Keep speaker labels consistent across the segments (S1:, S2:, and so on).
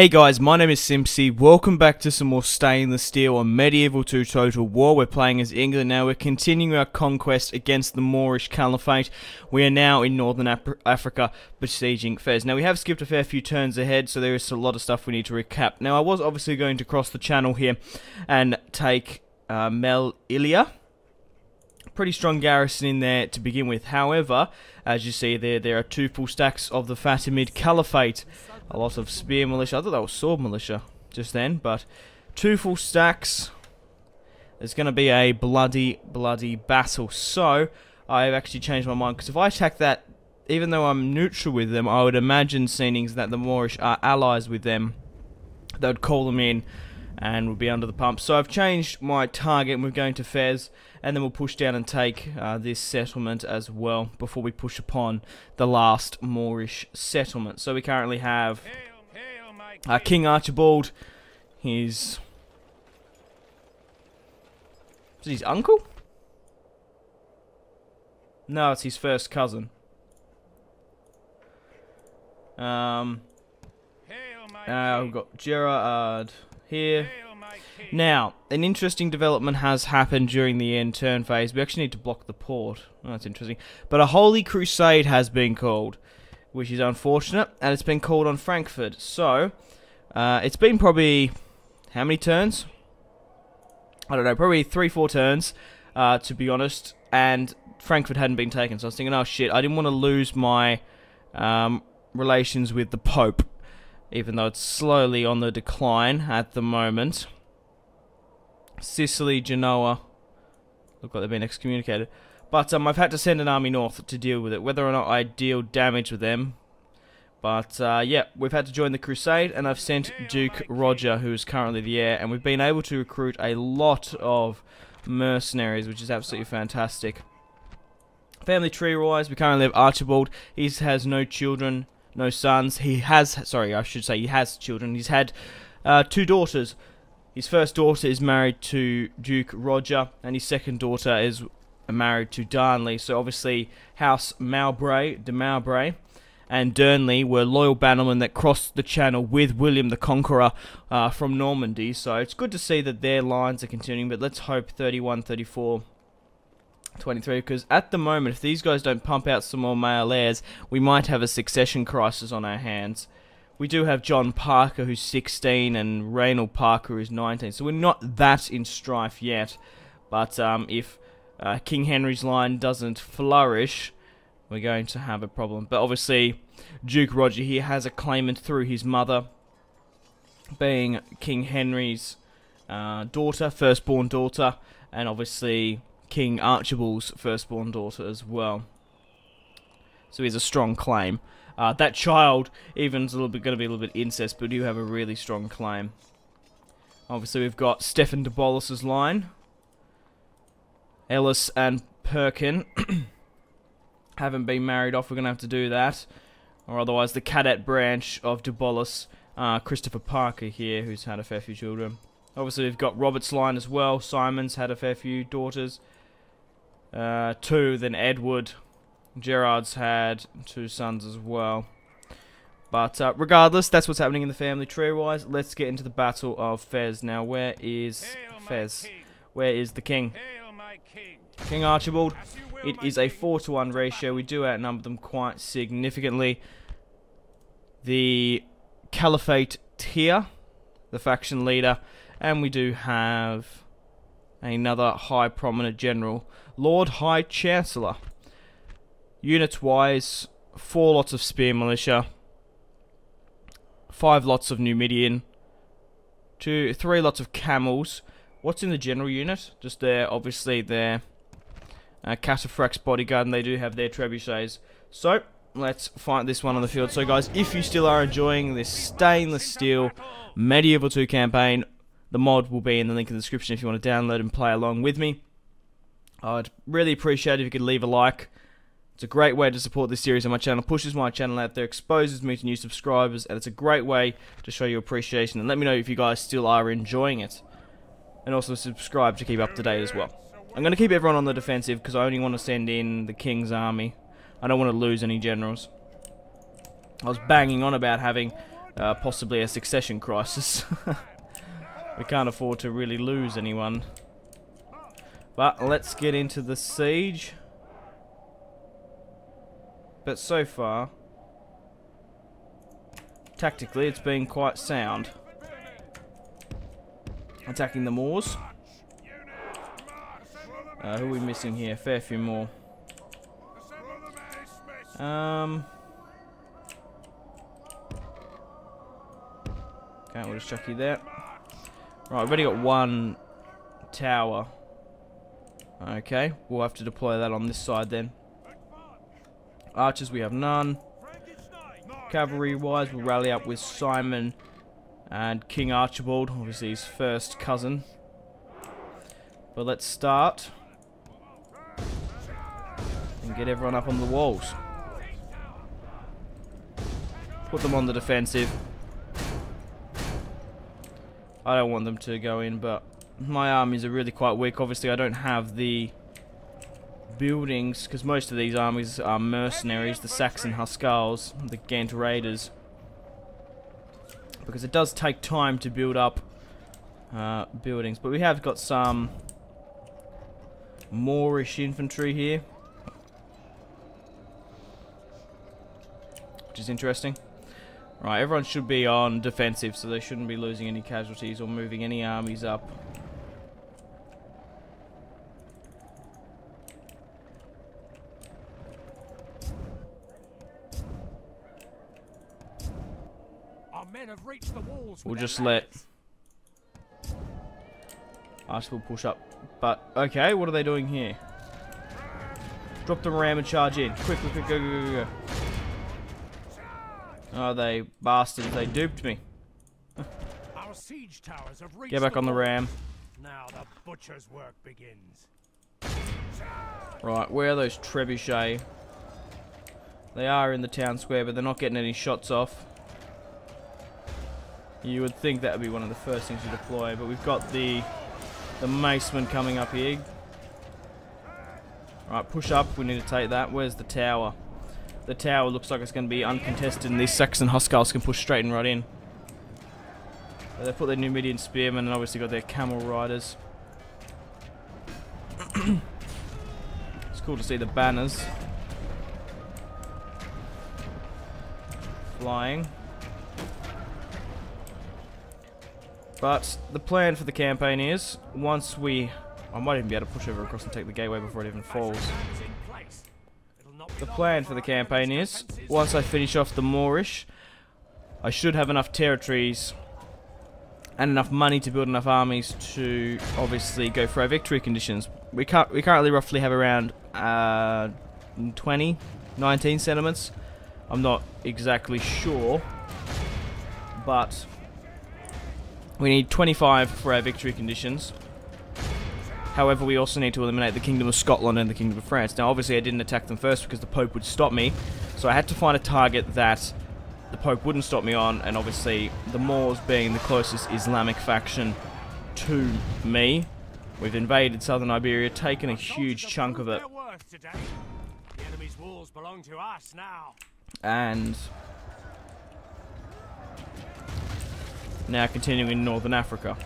S1: Hey guys, my name is Simpzy. Welcome back to some more Stainless Steel on Medieval 2 Total War. We're playing as England now. We're continuing our conquest against the Moorish Caliphate. We are now in Northern Africa besieging Fez. Now we have skipped a fair few turns ahead, so there is a lot of stuff we need to recap. Now I was obviously going to cross the channel here and take Melilla. Pretty strong garrison in there to begin with. However, as you see there are two full stacks of the Fatimid Caliphate. A lot of spear militia. I thought that was sword militia just then, but two full stacks. There's going to be a bloody battle. So I've actually changed my mind, because if I attack that, even though I'm neutral with them, I would imagine, seeing that the Moorish are allies with them, they would call them in and would be under the pump. So I've changed my target, and we're going to Fez, and then we'll push down and take this settlement as well before we push upon the last Moorish settlement. So we currently have King Archibald. Is it his uncle? No, it's his first cousin. We've got Gerard here. Now, an interesting development has happened during the end turn phase. We actually need to block the port. Oh, that's interesting. But a Holy Crusade has been called, which is unfortunate, and it's been called on Frankfurt. So, it's been probably, how many turns? I don't know, probably 3-4 turns, to be honest, and Frankfurt hadn't been taken. So I was thinking, oh shit, I didn't want to lose my relations with the Pope, even though it's slowly on the decline at the moment. Sicily, Genoa, look like they've been excommunicated. But I've had to send an army north to deal with it, whether or not I deal damage with them. But yeah, we've had to join the Crusade, and I've sent Duke Roger, who is currently the heir, and we've been able to recruit a lot of mercenaries, which is absolutely fantastic. Family tree-wise, we currently have Archibald. He has no children, no sons. He has, sorry, I should say he has children. He's had 2 daughters. His first daughter is married to Duke Roger, and his second daughter is married to Darnley. So obviously, House Mowbray, de Mowbray, and Darnley were loyal bannermen that crossed the Channel with William the Conqueror from Normandy. So it's good to see that their lines are continuing, but let's hope 31, 34, 23, because at the moment, if these guys don't pump out some more male heirs, we might have a succession crisis on our hands. We do have John Parker, who's 16, and Reynold Parker, who's 19, so we're not that in strife yet. But if King Henry's line doesn't flourish, we're going to have a problem. But obviously, Duke Roger here has a claimant through his mother, being King Henry's daughter, firstborn daughter, and obviously King Archibald's firstborn daughter as well. So he has a strong claim. That child even's going to be a little bit incest, but we do have a really strong claim. Obviously, we've got Stephen de Bolis's line. Ellis and Perkin haven't been married off. We're going to have to do that, or otherwise the cadet branch of de Bolis, Christopher Parker here, who's had a fair few children. Obviously, we've got Robert's line as well. Simon's had a fair few daughters. 2, then Edward. Gerard's had 2 sons as well. But regardless, that's what's happening in the family tree-wise. Let's get into the Battle of Fez. Now, where is Fez? Where is the king? King Archibald. It is a 4-to-1 ratio. We do outnumber them quite significantly. The Caliphate Tier, the faction leader, and we do have another high prominent general, Lord High Chancellor. Units-wise, 4 lots of spear militia, 5 lots of Numidian, 3 lots of camels. What's in the general unit? Just there, obviously their Cataphract's bodyguard, and they do have their trebuchets. So, let's fight this one on the field. So guys, if you still are enjoying this Stainless Steel Medieval 2 campaign, the mod will be in the link in the description if you want to download and play along with me. I'd really appreciate it if you could leave a like. It's a great way to support this series on my channel, pushes my channel out there, exposes me to new subscribers, and it's a great way to show your appreciation. And let me know if you guys still are enjoying it. And also subscribe to keep up to date as well. I'm going to keep everyone on the defensive because I only want to send in the King's army. I don't want to lose any generals. I was banging on about having possibly a succession crisis. We can't afford to really lose anyone. But let's get into the siege. But so far, tactically, it's been quite sound. Attacking the Moors. Who are we missing here? Fair few more. Okay, we'll just chuck you there. Right, we've already got one tower. Okay, we'll have to deploy that on this side then. Archers, we have none. Cavalry-wise, we'll rally up with Simon and King Archibald, obviously his first cousin. But let's start and get everyone up on the walls. Put them on the defensive. I don't want them to go in, but my armies are really quite weak. Obviously, I don't have the buildings, because most of these armies are mercenaries, the Saxon Hussars, the Ghent Raiders. Because it does take time to build up buildings. But we have got some Moorish infantry here, which is interesting. Right, everyone should be on defensive, so they shouldn't be losing any casualties or moving any armies up.
S2: Our men have reached the walls.
S1: We'll just let Archibald push up. But, okay, what are they doing here? Drop the ram and charge in. Quick, quick, quick, go, go, go, go. Oh, they bastards, they duped me.
S2: Our siege towers have reached
S1: Get back on the ram.
S2: Now the butcher's work begins.
S1: Right, where are those trebuchet? They are in the town square, but they're not getting any shots off. You would think that would be one of the first things to deploy, but we've got the macemen coming up here. Right, push up, we need to take that. Where's the tower? The tower looks like it's going to be uncontested, and these Saxon Hussars can push straight and right in. So they put their Numidian spearmen and obviously got their camel riders. It's cool to see the banners flying. But the plan for the campaign is, once we... I might even be able to push over across and take the gateway before it even falls. The plan for the campaign is, once I finish off the Moorish, I should have enough territories and enough money to build enough armies to obviously go for our victory conditions. We currently roughly have around 19 settlements. I'm not exactly sure, but we need 25 for our victory conditions. However, we also need to eliminate the Kingdom of Scotland and the Kingdom of France. Now, obviously, I didn't attack them first because the Pope would stop me. So I had to find a target that the Pope wouldn't stop me on. And obviously, the Moors being the closest Islamic faction to me. We've invaded southern Iberia, taken a huge chunk of it.
S2: The enemy's walls belong to us now.
S1: And now continuing in northern Africa.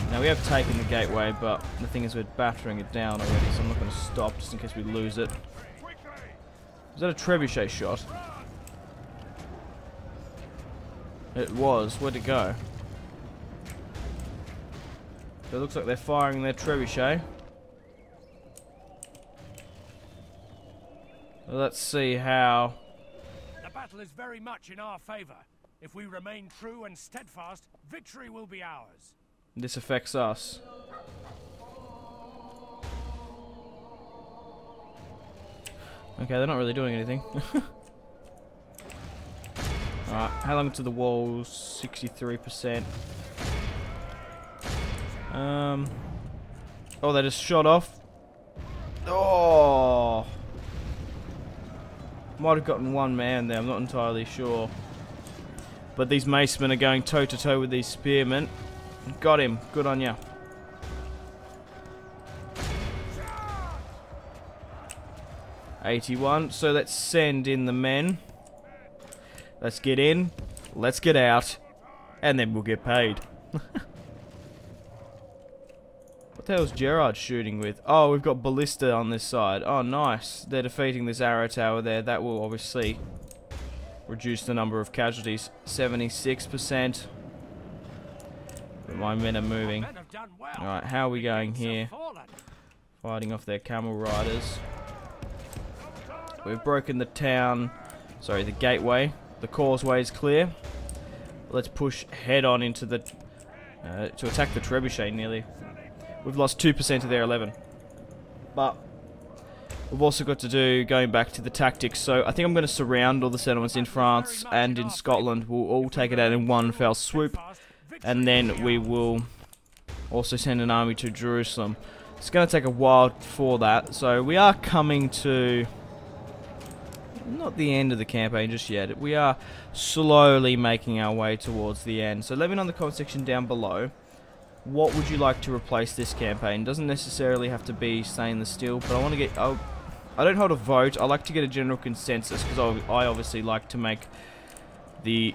S1: Now we have taken the gateway, but the thing is we're battering it down already, so I'm not going to stop just in case we lose it. Was that a trebuchet shot? It was. Where'd it go? So it looks like they're firing their trebuchet. So let's see how...
S2: The battle is very much in our favor. If we remain true and steadfast, victory will be ours.
S1: this affects us. Okay, they're not really doing anything. Alright, how long to the walls? 63%. Oh, they just shot off. Oh! Might have gotten one man there, I'm not entirely sure. But these macemen are going toe to toe with these spearmen. Got him, good on ya. '81, so let's send in the men. Let's get in. let's get out, and then we'll get paid. What the hell's Gerard shooting with? Oh, we've got ballista on this side. Oh, nice. They're defeating this arrow tower there. That will obviously reduce the number of casualties. 76%. But my men are moving. Alright, how are we going here? Fighting off their camel riders. We've broken the town. Sorry, the gateway. The causeway is clear. Let's push head on into the... to attack the trebuchet nearly. We've lost 2% of their 11. But we've also got to do going back to the tactics. So I think I'm going to surround all the settlements in France and in Scotland. We'll all take it out in one fell swoop. And then we will also send an army to Jerusalem. It's going to take a while for that. So we are coming to... not the end of the campaign just yet. We are slowly making our way towards the end. So let me know in the comment section down below. What would you like to replace this campaign? Doesn't necessarily have to be Stainless Steel, but I want to get... I don't hold a vote. I like to get a general consensus, because I obviously like to make the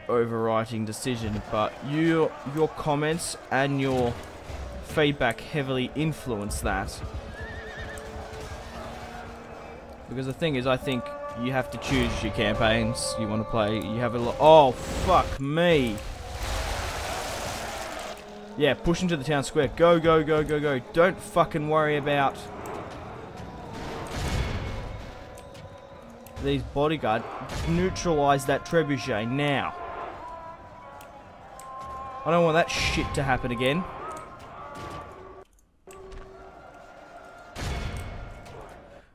S1: overriding decision. But your comments and your feedback heavily influence that. Because the thing is, I think you have to choose your campaigns you want to play. You have a lot... oh, fuck me. Yeah, push into the town square. Go, go, go, go, go. Don't fucking worry about these bodyguard. Neutralize that trebuchet now. I don't want that shit to happen again.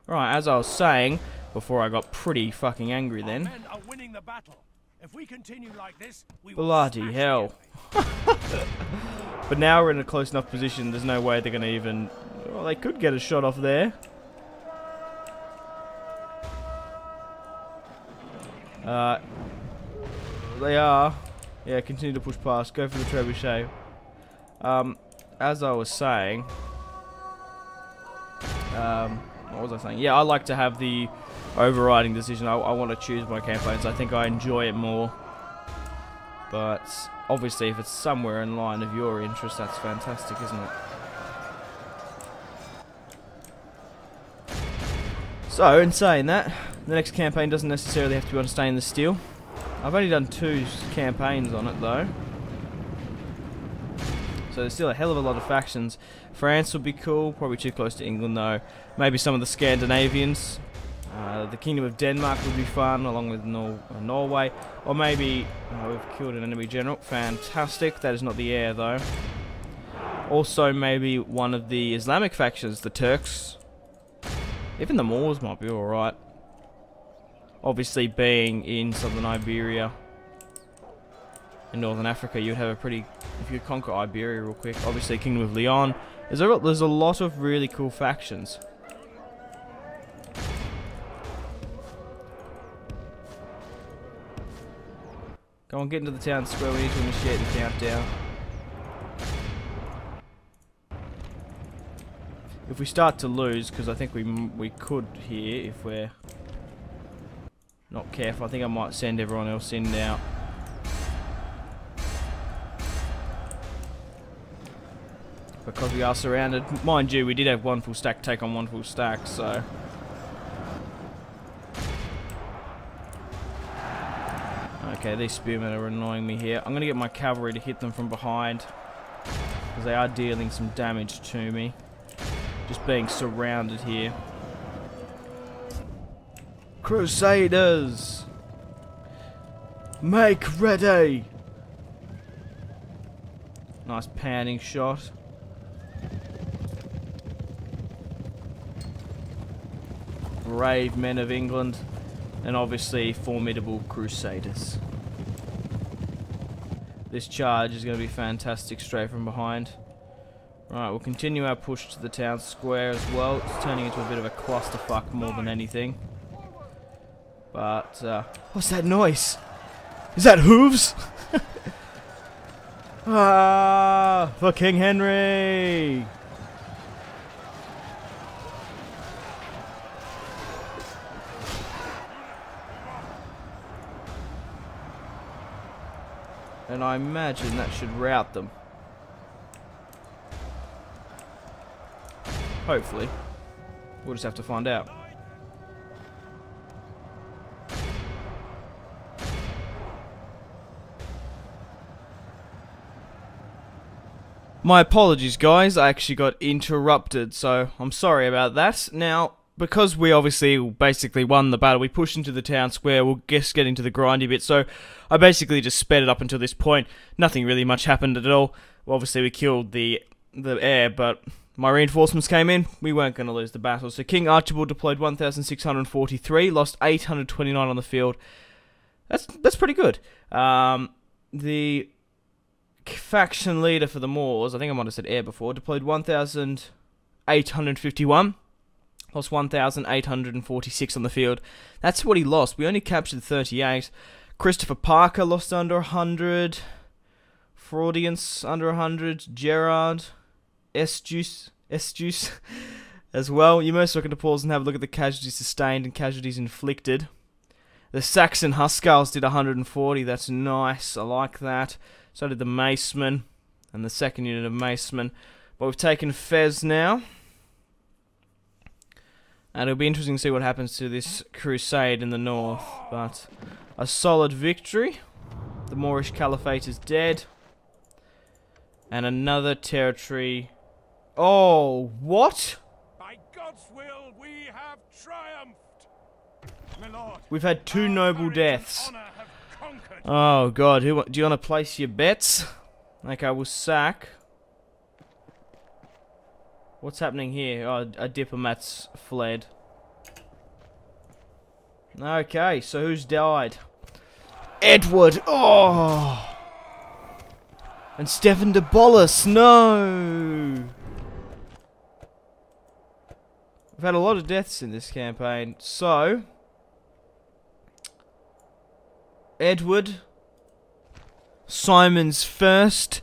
S1: Right, as I was saying, before I got pretty fucking angry then.
S2: If we continue like this, we
S1: bloody hell. But now we're in a close enough position, there's no way they're going to even... well, they could get a shot off there. They are. Yeah, continue to push past. Go for the trebuchet. As I was saying... what was I saying? Yeah, I like to have the overriding decision. I want to choose my campaigns. I think I enjoy it more. But obviously, if it's somewhere in line of your interest, that's fantastic, isn't it? So, in saying that, the next campaign doesn't necessarily have to be on Stainless Steel. I've only done 2 campaigns on it, though. So there's still a hell of a lot of factions. France would be cool, probably too close to England though. Maybe some of the Scandinavians. The Kingdom of Denmark would be fun, along with Norway. Or maybe, we've killed an enemy general. Fantastic, that is not the air though. Also maybe one of the Islamic factions, the Turks. Even the Moors might be alright. Obviously being in southern Iberia. In northern Africa, you'd have a pretty... if you conquer Iberia real quick. Obviously, Kingdom of Leon. There's a lot of really cool factions. Go on, get into the town square. We need to initiate the countdown. If we start to lose, because I think we could here if we're not careful. I think I might send everyone else in now. Because we are surrounded. Mind you, we did have 1 full stack take on 1 full stack, so... okay, these spearmen are annoying me here. I'm going to get my cavalry to hit them from behind. Because they are dealing some damage to me. Just being surrounded here. Crusaders! Make ready! Nice panning shot. Brave men of England, and obviously formidable Crusaders. This charge is going to be fantastic straight from behind. Right, we'll continue our push to the town square as well. It's turning into a bit of a clusterfuck more than anything. But, what's that noise? Is that hooves? Ah, for King Henry! And I imagine that should rout them. Hopefully. We'll just have to find out. My apologies, guys. I actually got interrupted, so I'm sorry about that. Now, because we obviously basically won the battle, we pushed into the town square. We'll just get into the grindy bit. So I basically just sped it up until this point. Nothing really much happened at all. Well, obviously, we killed the heir, but my reinforcements came in. We weren't going to lose the battle. So King Archibald deployed 1,643, lost 829 on the field. That's pretty good. The faction leader for the Moors, I think I might have said heir before, deployed 1,851. Lost 1,846 on the field. That's what he lost. We only captured 38. Christopher Parker lost under 100. Fraudience under 100. Gerard. S-Juice as well. You're most welcome to pause and have a look at the casualties sustained and casualties inflicted. The Saxon Huskarls did 140. That's nice. I like that. So did the Macemen and the second unit of Macemen. But we've taken Fez now. And it'll be interesting to see what happens to this crusade in the north. But a solid victory. The Moorish Caliphate is dead. And another territory. Oh, what?
S2: By God's will, we have triumphed. My lord,
S1: We've had 2 noble deaths.
S2: honor have conquered.
S1: Oh, God. Do you want to place your bets? Okay, we'll sack. What's happening here? Oh, a diplomat's fled. Okay, so who's died? Edward! Oh! And Stephen de Bolus! No! We've had a lot of deaths in this campaign. So, Edward, Simon's first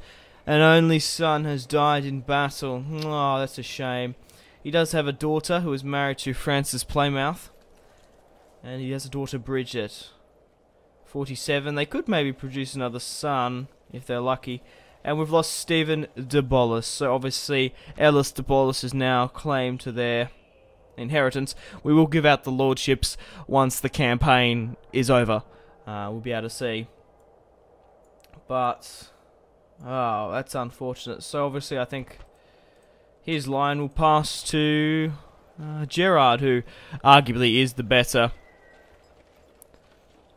S1: and only son, has died in battle. Oh, that's a shame. He does have a daughter who is married to Francis Playmouth. And he has a daughter, Bridget. 47. They could maybe produce another son, if they're lucky. And we've lost Stephen de Bolus. So obviously, Ellis de Bolus is now claimed to their inheritance. We will give out the lordships once the campaign is over. We'll be able to see. But oh, that's unfortunate. So obviously I think his line will pass to Gerard, who arguably is the better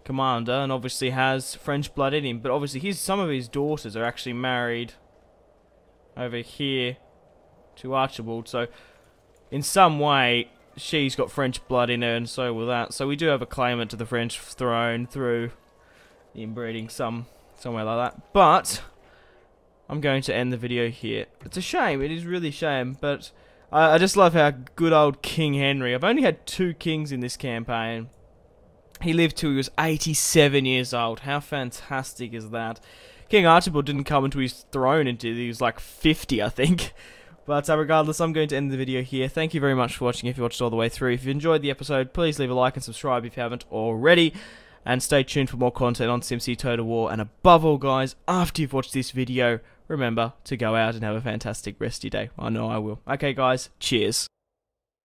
S1: commander and obviously has French blood in him. But obviously some of his daughters are actually married over here to Archibald. So in some way she's got French blood in her, and so will that. So we do have a claimant to the French throne through the inbreeding somewhere like that. But I'm going to end the video here. It's a shame. It is really a shame. But I just love how good old King Henry. I've only had 2 kings in this campaign. He lived till he was 87 years old. How fantastic is that? King Archibald didn't come into his throne until he was like 50, I think. But regardless, I'm going to end the video here. Thank you very much for watching if you watched all the way through. If you enjoyed the episode, please leave a like and subscribe if you haven't already. And stay tuned for more content on Simpzy Total War. And above all, guys, after you've watched this video, remember to go out and have a fantastic rest of your day. I know I will. Okay, guys, cheers.